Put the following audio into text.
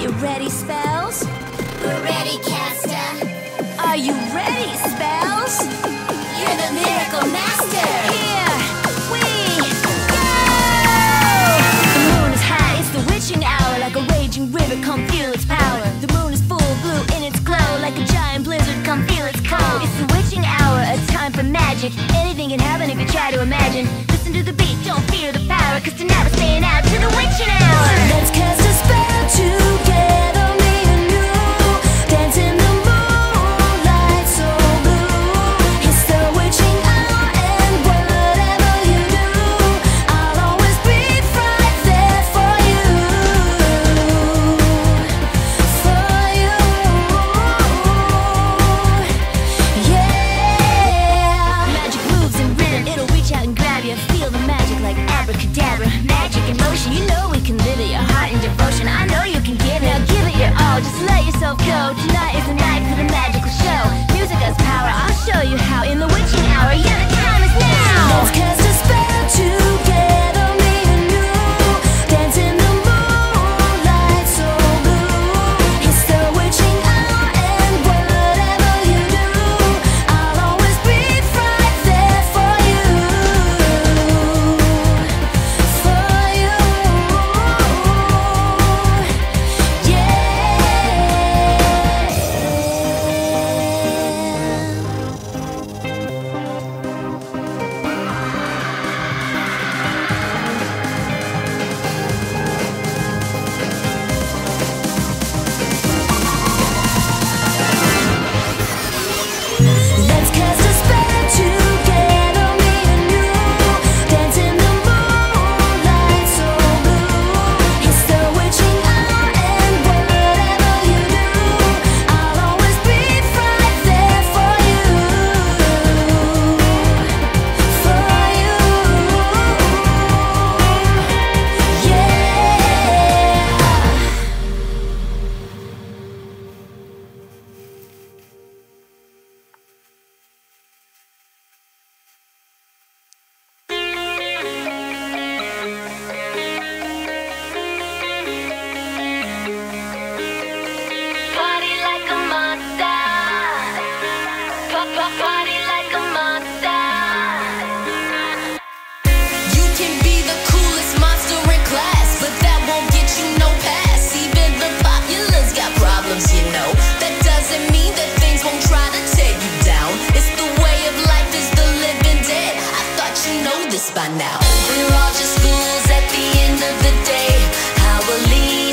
you ready, Spells? We're ready, Caster. Are you ready, Spells? You're the Miracle Master. Here we go! The moon is high, it's the witching hour. Like a raging river, come feel its power. The moon is full blue in its glow. Like a giant blizzard, come feel its cold. It's the witching hour, a time for magic. Anything can happen if you try to imagine. Listen to the beat, don't fear the power. Cause tonight we're staying out to the witching hour. Let's cast a spell together, me and you. Dance in the moonlight so blue. It's the witching hour and whatever you do, I'll always be right there for you. For you. Yeah. Magic moves and rhythm, it'll reach out and grab you. Feel the magic like abracadabra. Magic in motion, you know we can live it. Your heart and devotion, I know you can give it. Now give it your all, just let yourself go. Tonight is the night for the magical show. Music has power, I'll show you how. In the witching hour, yeah, the time is now. Let's cast a spell together, me and you. Dance in the moonlight so blue. It's the witching hour and whatever you do, I'll always be right there for you. For you. Let's cast a spell together, me and you. Dance in the moonlight so blue. It's the witching hour and whatever you do, I'll always be right there for you. For you. Yeah. Party like a monster. Party like a monster. You can be the coolest monster in class, but that won't get you no pass. Even the populace got problems, you know. That doesn't mean that things won't try to tear you down. It's the way of life, is the living dead. I thought you know this by now. We're all just fools at the end of the day. How we'll leave